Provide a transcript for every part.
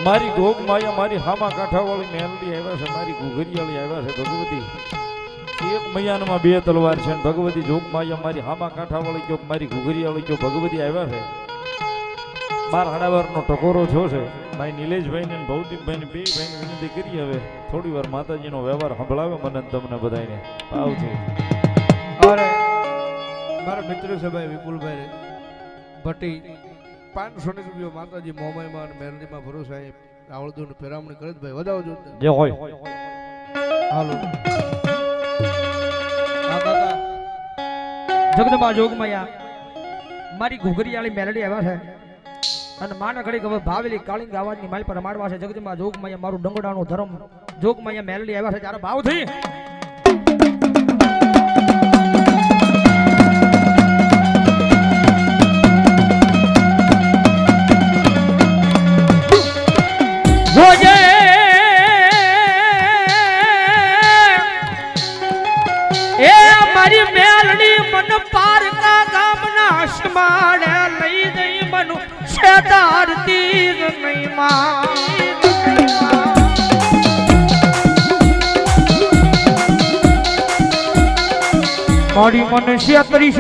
મારી ગોગ માયા મારી હામા કાંઠાવાળી મેલડી આવ્યા છે, મારી ઘુઘરિયાળી આવ્યા છે ભગવતી. એક મૈયાનમાં બે તલવાર છે, ભગવતી જોગ માયા મારી હામા કાંઠાવાળી કયો મારી ઘુઘરિયાળી કયો ભગવતી આવ્યા છે. 12 હાડાવારનો ટકોરો થયો છે. ભાઈ નિલેશભાઈ ને ભૌતિકભાઈ ને બે ભાઈને વિનંતી કરી હવે થોડી વાર માતાજીનો વ્યવહાર સંભળાવે મને તમને બધાને ભાવથી. અરે મારા મિત્ર છે ભાઈ વિપુલભાઈ ભટ્ટી 500 રૂપિયા માતાજી મોમાઈમાં અને મેરડીમાં ભરોસા આવળદું ફેરામણી કરે ભાઈ વધાવજો જે હોય. હાલો જગદંબા જોગમાયા મારી ઘુઘરિયાળી મેલડી આવ્યા છે અને માના ઘડી હવે ભાવેલી કાળિંગ આવાજની માલ પર રમાડવા છે. જગદંબા જોગમાયા મારું ડંગડાનો ધર્મ જોગમાયા મેલડી આવ્યા છે ત્યારે ભાવથી જોજે એ મારી મેલડી મન પારકા ગામના આસમાને લઈ જઈ મનુ શેતારતી નહીં માં મારી મન શેતરી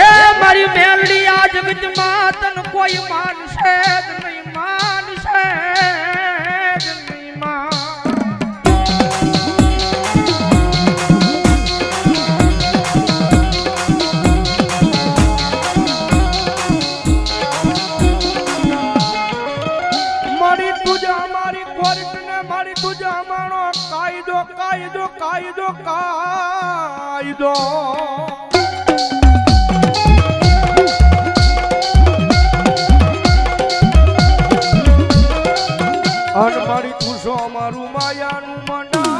એ મારી મેલડી આ જગતમાં તન કોઈ માનશે જ નહીં, માનશે જ નહીં માં. મારી તુજા મારી કોર્ટ ને મારી તુજા મારો કાયદો કાયદો કાયદો કાયદો અન મારી તુસો મારું માયાનું મંડાણ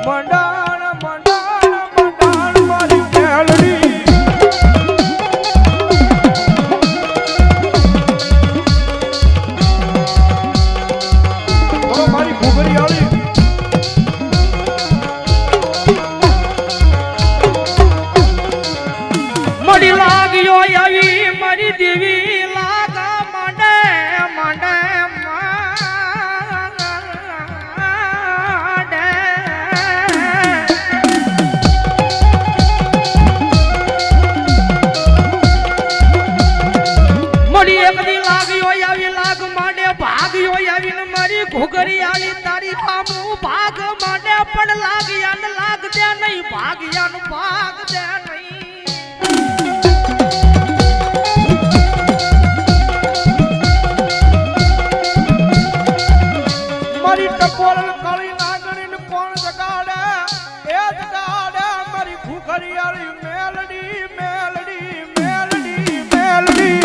મંડાણ મંડાણ મારી મેલડી બોલો મારી ઘુઘરિયાળી મડી લાગ્યો આવી મારી દેવી લાગા માંડે માંડે માંડે મડી એક દી લાગ્યો આવી લાગ માંડે ભાગ્યો આવી ને મારી ઘુઘરિયાળી તારી સામું ભાગ માંડે પણ લાગ્યા ને લાગ દે નહીં, ભાગ્યા નું ભાગ દે નહીં. મારી ટપોલ કાળી નાગણી ને કોણ જગાડે એ જગાડે મારી ઘુઘરિયાળી મેલડી મેલડી મેલડી મેલડી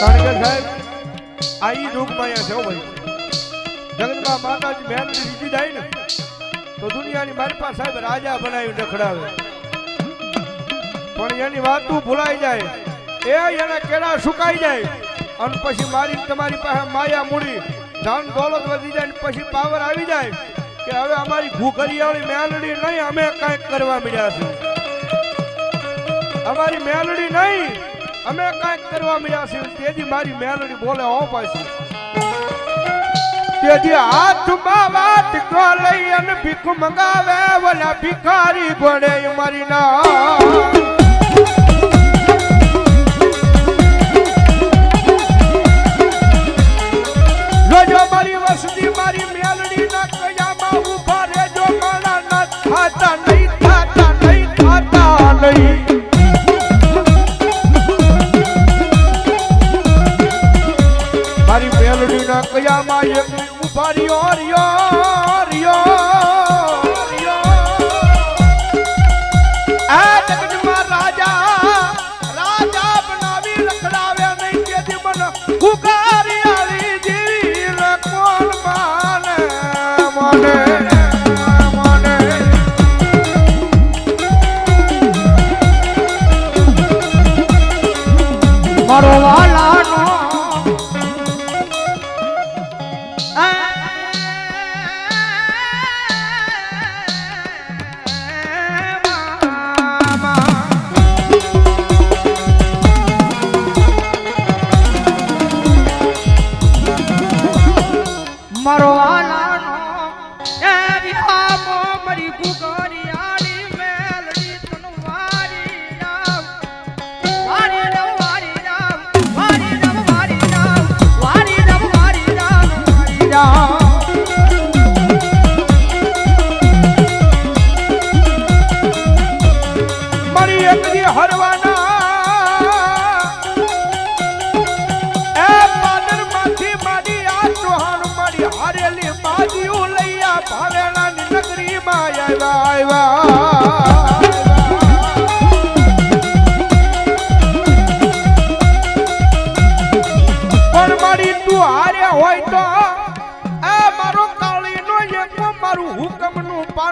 કારણ કે સાહેબ આઈ જોગમાયા છે ભાઈ. જગતમાં માતાજી મેલડી રીજી જાય ને તો દુનિયાની મારી પાસે સાહેબ રાજા બનાવી રખડાવે, પણ એની વાતું ભૂલાઈ જાય, એના કેળા સુકાઈ જાય અને પછી મારી તમારી પાસે માયા મૂડી ધન દોલત વધી જાય, પછી પાવર આવી જાય કે હવે અમારી ઘુઘરિયાળી મેલડી નહીં, અમે કાંઈક કરવા મળ્યા છે. અમારી મેલડી નહીં, અમે કાંઈક કરવા મળ્યા છે. તેથી મારી મેલડી બોલે હો પાછી, તેથી હાથમાં વાત લઈ અને ભીખ મંગાવે ઓલા ભિખારી ગોળે મારી ના મારી વસતી મારી મેલડી ના કયામાં ઉભા રેજો મારા ના થાતા નહીં, થાતા નહીં, થાતા નહીં. મારી મેલડી ના કયામાં એક ઉભા રહ્યો રહ્યો રહ્યો આ જગતમાં રાજા રાજા બનાવી રખડાવે નહીં, તેથી મને ઘુઘરિયાળી જીવી કોણ માને મને મને મારો વાલાનો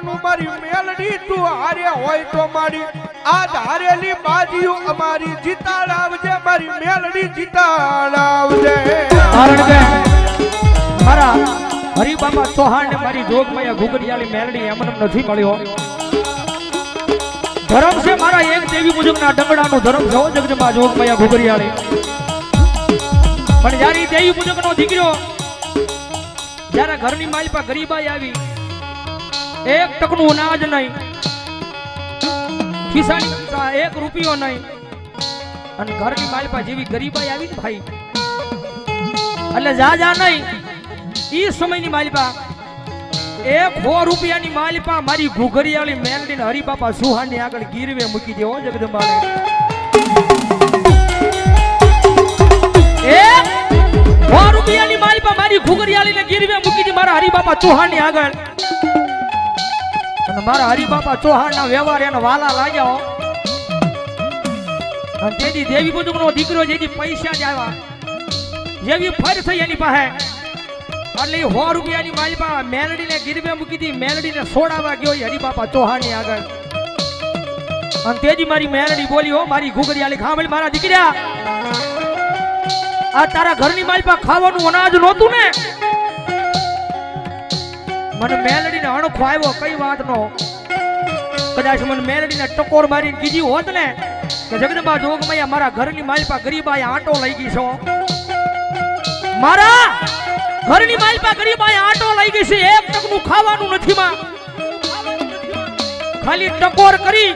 માનું મારી મેલડી તું હારે હોય તો મારી આ ધારેલી બાજીઓ અમારી જીતાડાવજે મારી મેલડી જીતાડાવજે કારણ કે મારા હરિબાબા ચૌહાણ ને મારી જોગમાયા ઘુગરિયાળી મેલડી એમને નથી મળ્યો. ધર્મ છે મારા એક દેવી મુજબના ડંગડાનો ધર્મ છે જગદંબા જોગમાયા ઘુગરિયાળી. પણ જ્યારે દેવી મુજબનો દીકરો જ્યારે ઘરની માલપા ગરીબાઈ આવી, એક ટકનું અનાજ નહીં, ખિસ્સાની 1 રૂપિયો નહીં, અને ઘરની માલપા જેવી ગરીબાઈ આવી ને ભાઈ, એટલે જા નહીં ઈ સમયની માલપા 100 રૂપિયાની માલપા મારી ઘુઘરિયાળી મેલડીને હરિબાપા સુહાની આગળ ગીરવે મૂકી દે. જગદંબાને 100 રૂપિયાની માલપા મારી ઘુઘરિયાળીને ગીરવે મૂકી દે મારા હરિબાપા ચૌહાણની આગળ. અને મારા હરિબાપા ચૌહાણના વ્યવહાર એને વાલા લાગ્યા. અને તેથી દેવી બુજુગનો દીકરો જેથી પૈસા જ આવ્યા, જેવી ફર થઈ એની પાસે, એટલે 100 રૂપિયાની માલપા મેલડીને ગીરવે મૂકી દી. મેલડીને છોડાવવા ગયો હરિબાપા ચૌહાણની આગળ. અને તેજી મારી મેલડી બોલી, હો મારી ઘુઘરિયાળી ખામળી મારા દીકરા, આ તારા ઘરની માલપા ખાવાનું અનાજ નહોતું ને? મને મેલડીને અણખો આવ્યો, કઈ વાત નો. કદાચ મને મેલડીને ટકોર મારીને કીધી હોત ને કે જગદંબા જોગમાયા મારા ઘરની માલપા ગરીબાઈ આંટો લઈ ગઈ છો, મારા ઘરની માલપા ગરીબાઈ આંટો લઈ ગઈ છે, 1 ટકનું ખાવાનું નથી માં. ખાલી ટકોર કરી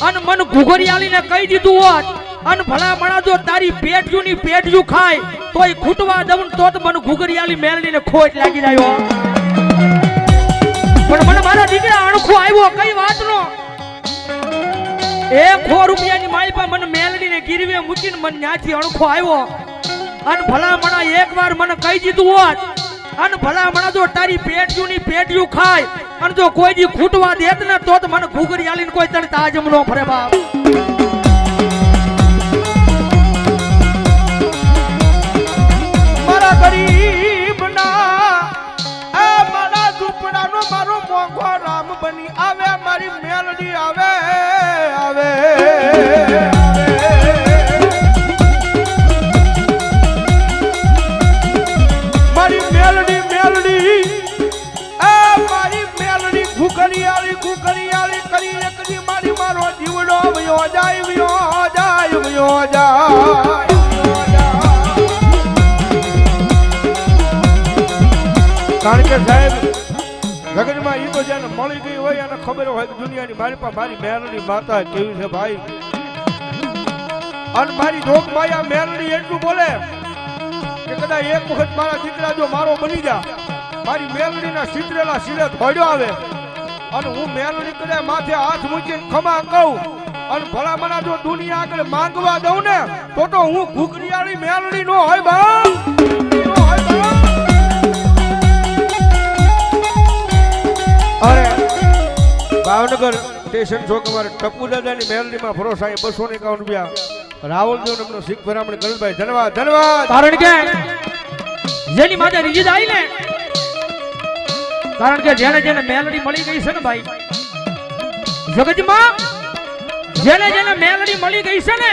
અને મન ઘુઘરિયાળીને કહી દીધું હોત, અને ભલા મણા જો તારી પેટજુની પેટજુ ખાય તોય ખૂટવા દઉં તો મને ઘુઘરિયાળી મેલડીને ખોટ લાગી જાય. પણ મને મારા દીકરા અણખો આવ્યો, કઈ વાત નો. 100 રૂપિયાની માલપા મને મેલડીને ગીરવે મૂકીને મને ન્યાથી અણખો આવ્યો, અને ભલા મણા એકવાર મને કહી દીધું હોત, અને ભલા મણા જો તારી પેટજુની પેટજુ ખાય અને જો કોઈ દી ખૂટવા દેત ને તો મને ઘુઘરિયાળીને કોઈ તણ તાજમ નો ફરે બાપ. મારા ગરીબના આ મારા ઝૂંપડાનો મારો મોંઘો રામ બની આવે મારી મેલડી આવે આવે. મારી મેલડી મેલડી આ મારી મેલડી ઘુઘરિયાળી ઘુઘરિયાળી કરી એકદી મારી મારો જીવડો વયો જાય વયો જાય વયો જાય. કારણ કે સાહેબ જગતમાં ઈ તો જેને મળી ગઈ હોય એને ખબર હોય કે દુનિયાની મારી પાસે મારી મેલડી માતા કેવી છે ભાઈ. અને મારી જોગમાયા મેલડી એટલું બોલે કે કદાચ એક વખત મારા દીકરા જો મારો બની જા, મારી મેલડીના સિતરેલા શિરે ધોડ્યો આવે અને હું મેલડી કદાચ માથે હાથ મૂકીને ખમા કહું અને ભલા મના જો દુનિયા આગળ માંગવા દઉં ને તો હું ઘુઘરિયાળી મેલડી નો હોય બાપ, નો હોય બાપ. અરે ભાવનગર સ્ટેશન છો કે મારે ટપુ દાદાની મેલડીમાં ભરોસા 251 રૂપિયા રાવલદેવ એમનો શીખ ભરામણી ગણભાઈ ધન્યવાદ ધન્યવાદ. કારણ કે જેની માથે રીત આવી ને, કારણ કે જેને જેને મેલડી મળી ગઈ છે ને ભાઈ જગતમાં, જેને જેને મેલડી મળી ગઈ છે ને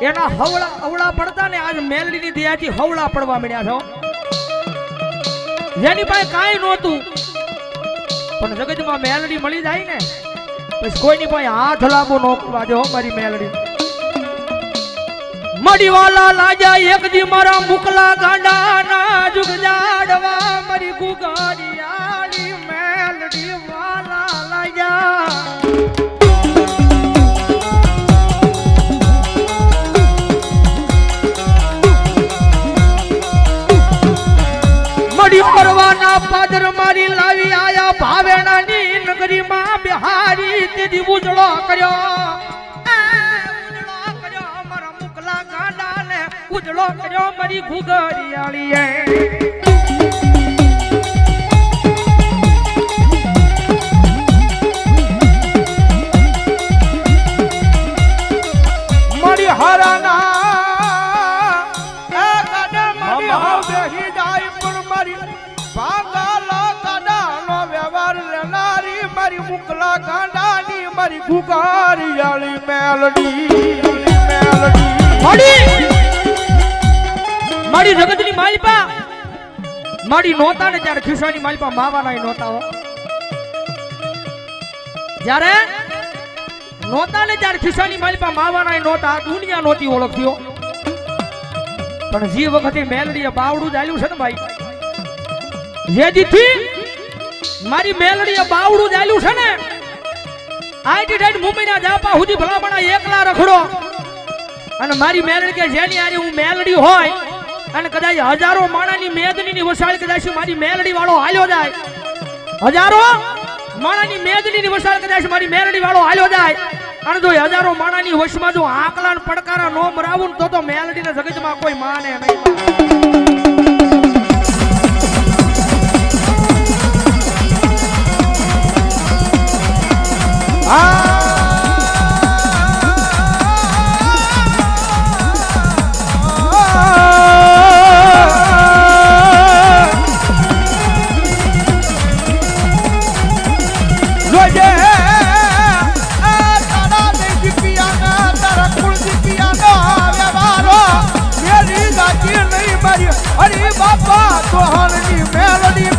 એના હવળા અવળા પડતા ને આજ મેલડીની દયાથી હવળા પડવા મળ્યા છો. જેની પાસે કાંઈ નહોતું પણ જગતમાં મેલડી મળી જાય ને પછી કોઈની પાસે હાથ લાંબો ન કરવા દે. મારી મેલડી મડીવાલા લાજા એક દી મારા મુકલા ગાંડાના જુગ જાડવા મારી ઘુઘરિયાળી મેલડી વાલા લાજા. મડી પરવાના પાદર મારી લાવી આયા ભાવેણાની નગરીમાં બિહારી તેદી ઉજળો કર્યો, મારા મુકલા ગાંડાને ઉજળો કર્યો મારી ઘુઘરિયાળીએ. મારી હારાના એ ગાડા મારી હાવ બેહી જાય પણ મારી ભાગાલા ગાડાનો ભલા ગાંડાની મારી ગુગારિયાળી મેલડી મારી જગતની માલિપા મારી નોતા ને ત્યારે ખિસ્સાની માલિપા માવાના નોતા હો જ્યારે નોતા ને ત્યારે ખિસ્સાની માલિપા માવાના નોતા દુનિયા નોતી ઓળખતી હો પણ જે વખતે મેલડીએ બાવડું ચાલ્યું છે ને ભાઈ જે દીથી મારી મેલડીએ બાવડું ચાલ્યું છે ને આઈટી ડાઈટ મુંબઈના જાપા સુધી ભલામણા એકલા રખડો અને મારી મેલડી કે જેની આરી હું મેલડી હોય અને કદાચ હજારો માણાની મેદનીની વસાળ કદાચ મારી મેલડી વાળો હાલ્યો જાય હજારો માણાની મેદનીની વસાળ કદાચ મારી મેલડી વાળો હાલ્યો જાય અને જો હજારો માણાની વશમાં જો આકલા ને પડકારા નો મરાવું તો મેલડીના જગતમાં કોઈ માને નહીં અરે બાપા તો હાલની મેલડી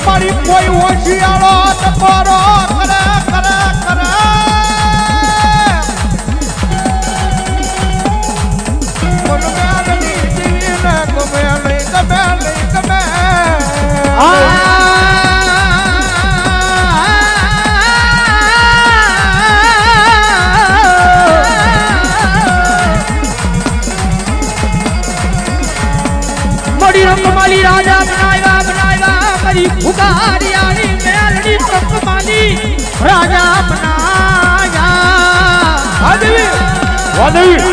મારી કોઈ હોશિયારો તપારો કરે મેલડી જીને ગમે રંગમાલી રાજા બનાવ્યા મારી ભુગારિયાની મેલડી રંગમાલી રાજા બનાવ્યા વાદેવી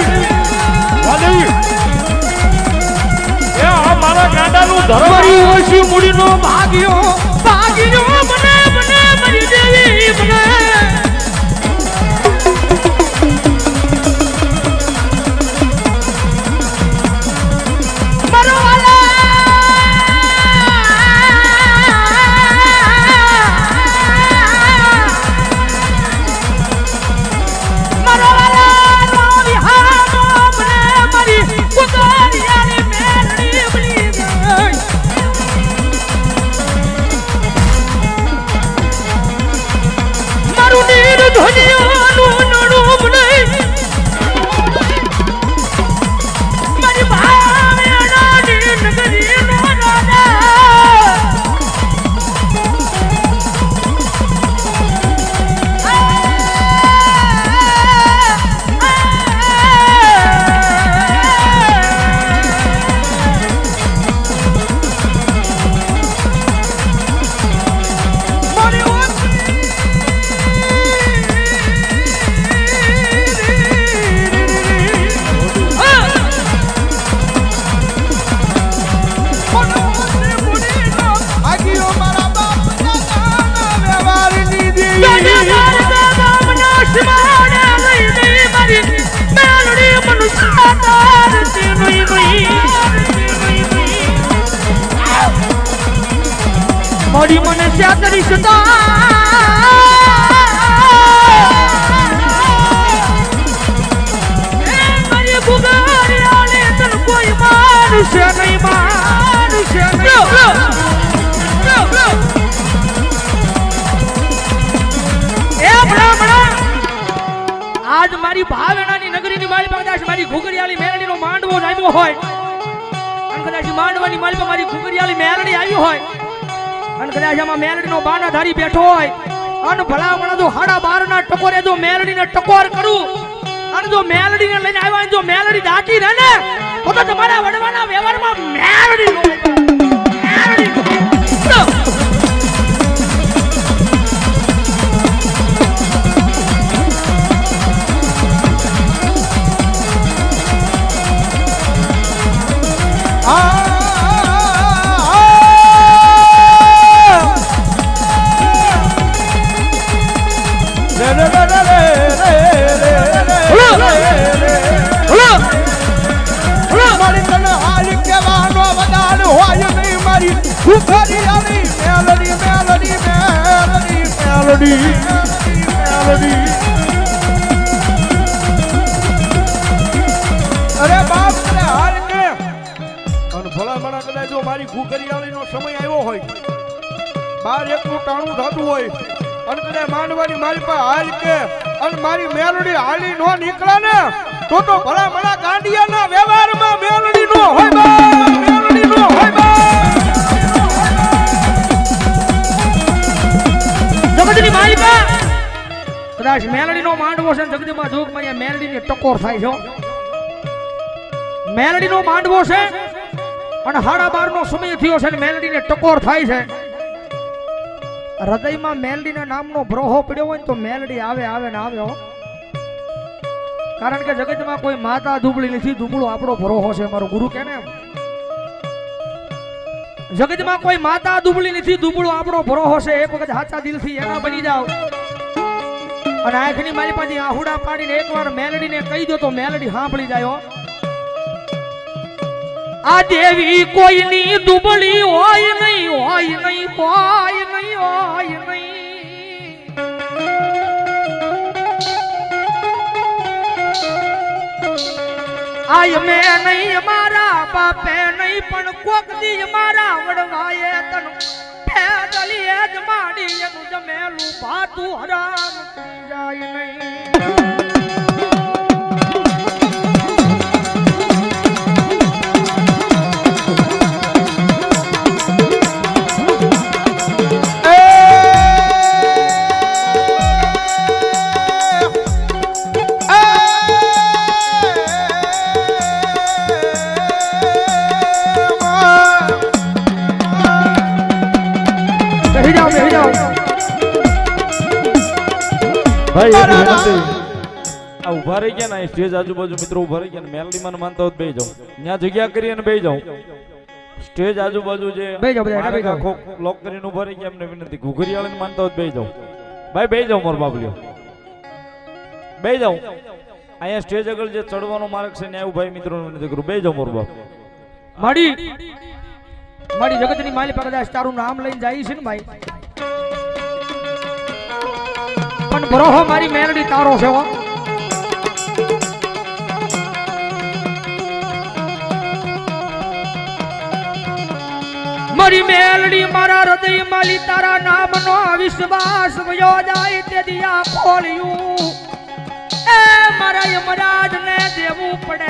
એ આ મારા ગાંડાનું ધર્મ મારી ઓછી મૂડીનો ભાગ્યો બને મારી દેવી બને મોડી મને ચાતરી સતા મારી ગુગારિયાને તન કોઈ માનશે નહીં આજ મારી ભાવેણાની નગરીની માલિપા કદાચ મારી ઘુગરિયાળી મેલડીનો માંડવો જામ્યો હોય અને કદાચ માંડવાની માલિપા મારી ઘુગરિયાળી મેલડી આવી હોય અને કદાચ આમાં મેલડીનો બાના ધારી બેઠો હોય અને ભલામણા જો 12:30 ના ટકોરે જો મેલડીને ટકોર કરું અને જો મેલડીને લઈને આવ્યા જો મેલડી દાટી રહે ને તો તમારા વડવાના વ્યવહારમાં મેલડી નો ઘુઘરીયાળી મેલડી મેલડી મેલડી મેલડી મેલડી અરે બાપ રે હાર કે અને ભલા ભલા કદાચ જો મારી ઘુઘરીયાળીનો સમય આવ્યો હોય બાર એકનું ટાણું થતું હોય અને કદાચ માંડવાની મારી પાસે હાલ કે અને મારી મેલડી હાલી નો નીકળે ને તો ભલા ભલા ગાંડિયાના વ્યવહારમાં મેલડી નો હોય બા મેલડી નો હોય બા જગતની માલિકા કદાચ મેલડીનો માંડવો છે જગતમાં જોગમાં અહીંયા મેલડીની ટકોર થાય છે મેલડીનો માંડવો છે અને 12:30 નો સમય થયો છે અને મેલડીને ટકોર થાય છે હૃદયમાં મેલડીના નામનો બ્રોહો પડ્યો હોય ને તો મેલડી આવે આવે ને આવે હો કારણ કે જગતમાં કોઈ માતા દુબળી નથી દુબળો આપણો ભરોહો છે મારો ગુરુ કે ને જગતમાં કોઈ માતા દુબળી નથી દુબળો આપણો ભરોહો છે એક વખત સાચા દિલથી એના બની જાવ અને આંખની મારી પાસે આહુડા પાડીને એકવાર મેલડીને કહી દો તો મેલડી સાંભળી જાય આ દેવી કોઈની દુબળી હોય નહીં હોય નહીં હોય નહીં હોય નહીં આય મેં નહીં મારા બાપે નહીં પણ કોક દી મારા વડવાએ તન પેદલી જ માડી એનું જમેલું ભાતું હરામ જાય નહીં ભાઈ એક વિનંતી આ ઉભા રહી ગયા ને સ્ટેજ આજુબાજુ મિત્રો ઉભા રહી ગયા ને મેલડી માં માનતા હોય બેહી જાઓ ત્યાં જગ્યા કરી અને બેહી જાઓ સ્ટેજ આજુબાજુ જે બેહી જાઓ બધા બેહી જાઓ લોક કરીને ઉભા રહી ગયા એમને વિનંતી ઘુઘરીયાળાને માનતા હોય બેહી જાઓ ભાઈ બેહી જાઓ મોર બાબલ્યો બેહી જાઓ અહીંયા સ્ટેજ આગળ જે ચડવાનો માર્ગ છે ન્યાય ભાઈ મિત્રોને વિનંતી કરું બેહી જાઓ મોર બાપ માડી જગતની માલી પર કદાચ તારું નામ લઈને જાય છે ને ભાઈ પણ બરોહો મારી મેલડી તારો છે હો મારી મેલડી મારા હૃદય માલી તારા નામનો વિશ્વાસ વયો જાય તે દિયા ખોલ્યું એ મારા યમરાજ ને દેવું પડે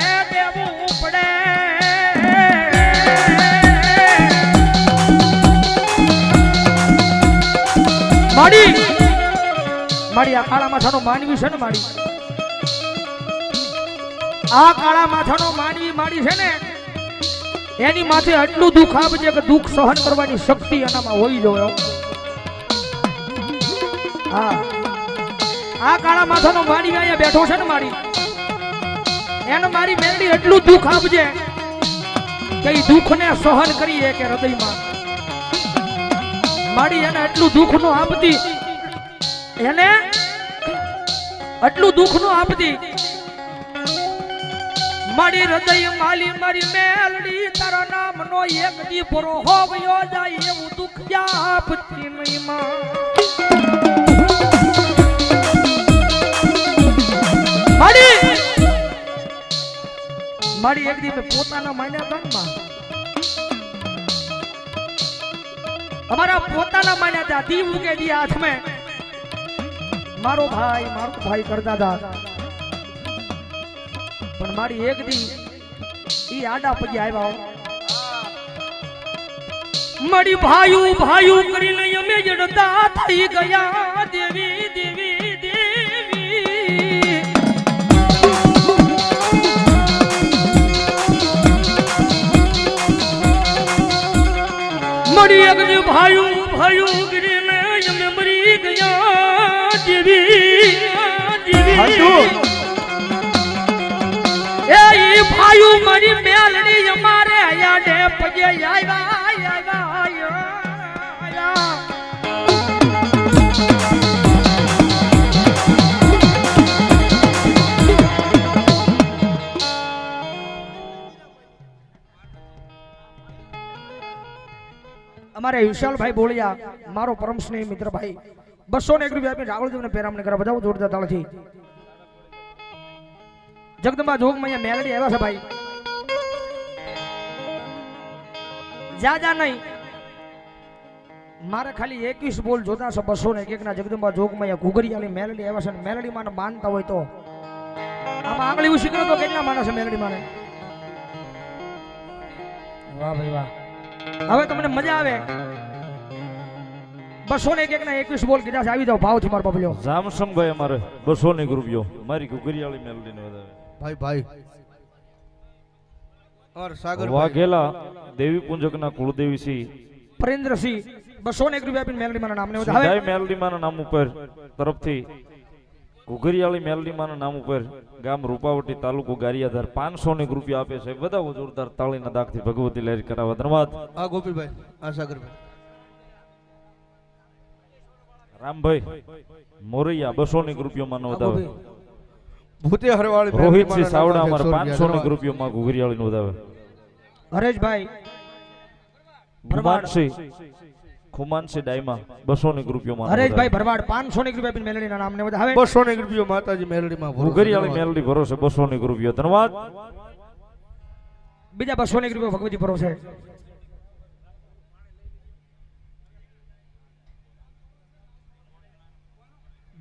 માડી આ કાળા માથાનો માનવી છે ને માડી આ કાળા માથાનો માનવી છે ને એની માથે આટલું દુઃખ આપજે કે દુઃખ સહન કરવાની શક્તિ એનામાં હોવી જોઈએ હા આ કાળા માથાનો માનવી અહીંયા બેઠો છે ને માડી એને મારી મેલડી એટલું દુઃખ આપજે કે એ દુઃખને સહન કરીએ કે હૃદયમાં માડી એને એટલું દુઃખ નું આપતી એને આટલું દુઃખ નું આપતી મારી હૃદય માલી મારી મેલડી તારા નામનો એક દી પરો હોવ્યો જાય એવું દુઃખ આપતી નહીં માં મારી એક દી મેં પોતાના માન્યા હતા ને અમારા પોતાના માન્યા હતા દીવ ઉગે દી હાથ મેં મારો ભાઈ કરતા હતા પણ મારી એક દી ઈ આડા પગે આવ્યા મારી ભાયું કરીને અમે જડતા થઈ ગયા દેવી દેવી દેવી મારી એક દી ભાયું કરીને અમે મરી ગયા દેવી દેવી એ ભાયું મારી મેલડી અમારે આડે પગે આવ્યા અમારે વિશાલભાઈ બોલિયા મારો પરમ સ્નેહી મિત્ર ભાઈ 201 રૂપિયા આપી રાવળદેવને પેરામણી કરવા બજાવો જોરદાર તાળથી. જગદંબા જોગમાં અહીંયા મેલડી આવ્યા છે ભાઈ. જા નહીં મારે ખાલી 21 બોલ જોતા છે 201 ના જગદંબા જોગમાં અહીંયા ઘુઘરિયાની મેલડી આવ્યા છે. મેલડી માને માનતા હોય તો આમાં આંગળી ઉછી કરો તો કેટલા માણસ છે મેલડી માને. વાહ ભાઈ વાહ. હવે તમને મજા આવે 201 ના 21 બોલ કીધા છે. આવી જાવ ભાવથી મારો બબલ્યો. જામસંગભાઈ અમારે 201 રૂપિયો મારી ઘુઘરિયાળી મેલડીને વધાવે. ભાઈ और सागर વાઘેલા દેવી પૂંજકના કુળદેવી શ્રી પરેન્દ્રસિંહ 201 રૂપિયા આપીને મેલડી માના નામને વધાવે. સિદ્ધાઈ મેલડી માના નામ ઉપર તરફથી ઘુઘરિયાળી મેલડી માના નામ ઉપર ગામ રૂપાવટી તાલુકો ગારિયાધાર 501 રૂપિયા આપે છે. બધા જોરદાર તાળીના દાગથી ભગવતી લહેરી કરાવવા ધન્યવાદ. આ ગોપીભાઈ આ સાગરભાઈ રામભાઈ મોરૈયા 201 રૂપિયા માનો વધાવે. ભૂતે હરવાળી રોહિતસિંહ સાવડા અમારે 501 રૂપિયા માં ઘુઘરિયાળી વધાવે. હરેશભાઈ ખુમાનસિંહ ડાયમા 201 રૂપિયા માં હરેશભાઈ ભરવાડ 501 રૂપિયા આપીને મેલડીના નામને વધાવે. 201 રૂપિયો માતાજી મેલડીમાં ઘુઘરિયાળી મેલડી ભરોસે 201 રૂપિયા ધન્યવાદ. બીજા 201 રૂપિયા ભગવતી ભરોસે.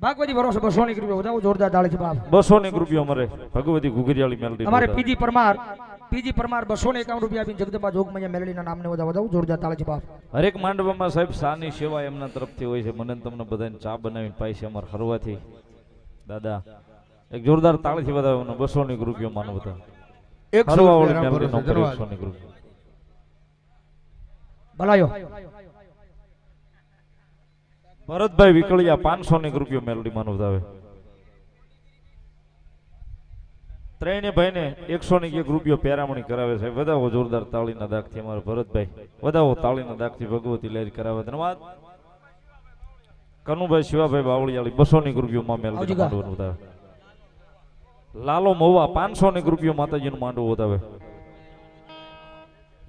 ભાગવતી ભરોસે 201 રૂપિયા વધાવો જોરદાર તાળી થી બાપ. 201 રૂપિયા અમારે ભગવતી ઘુઘરિયાળી મેલડી અમારે પીજી પરમાર 251 રૂપિયા આપીને જગદંબા જોગમાં મેલડીના નામને વધાવો જોરદાર તાળી થી બાપ. હરેક માંડવામાં સાહેબ સાની સેવા એમના તરફથી હોય છે. મને તમને બધાને ચા બનાવીને પાઈ છે અમારે હરવાથી દાદા એક જોરદાર તાળીથી વધાવે. 201 રૂપિયા માનો બધા 100 મેલડી નો 101 રૂપિયા ભલાયો. ભરતભાઈ વિકળિયા 501 રૂપિયા મેલડી માનો વધાવે. ત્રણે ભાઈને 101 રૂપિયો પેરામણી કરાવે છે. વધાવો જોરદાર તાળીના દાગથી અમારે ભરતભાઈ વધાવો તાળીના દાગથી ભગવતી લહેરી કરાવે ધન્યવાદ. કનુભાઈ શિવાભાઈ બાવળિયાળી 201 રૂપિયો માં મેલડી માંડવાનું વધાવે. લાલો મવા 501 રૂપિયો માતાજીનું માંડવું વધાવે.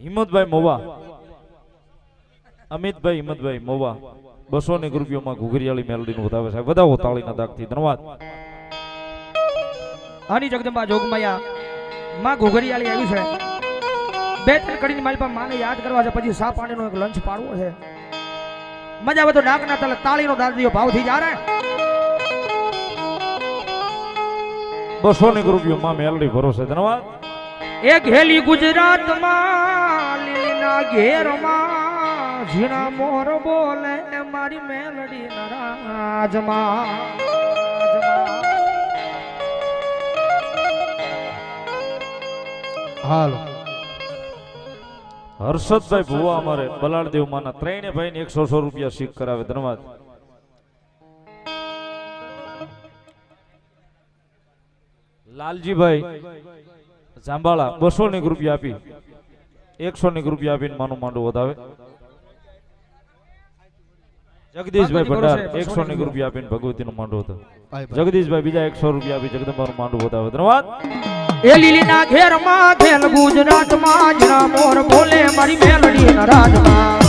હિંમતભાઈ મવા અમિતભાઈ હિંમતભાઈ મવા 201 રૂપિયો માં ઘુઘરિયાળી મેલડીનું વધાવે છે. વધાવો તાળીના દાગથી ધન્યવાદ. આની જગદંબા જોગમાયા માં ઘુઘરિયાળી આવી છે. 2-3 કડીની મારી પાસે માને યાદ કરવા છે. પછી સા પાણીનો એક લંચ પાડવો છે. મજા આવે તો નાકના તલે તાળીનો દાદીઓ ભાવથી જા રે. 201 રૂપિયો માં મેલડી ભરોસે ધન્યવાદ. એક હેલી ગુજરાતમાં લીલીના ઘેરમાં ઝીણા મોર બોલે મારી મેલડી નારાજમાં. હાલો હર્ષદભાઈ ભુવા અમારે બલાળદેવ માના ત્રણે ભાઈને 100 રૂપિયા શીખ કરાવે ધન્યવાદ. લાલજીભાઈ જાંબાળા 201 રૂપિયા આપી 101 રૂપિયા આપીને માનું માંડવું વધાવે. જગદીશભાઈ ભંડાર 101 રૂપિયા આપીને ભગવતીનું માંડવું હતું. જગદીશભાઈ બીજા 100 રૂપિયા આપી જગદંબાનું માંડવું વધાવે ધન્યવાદ. એ લીલીના ઘેરમાં ખેલ ગુજરાતમાં ઝીણા મોર બોલે મારી મેલડી નારાજમાં.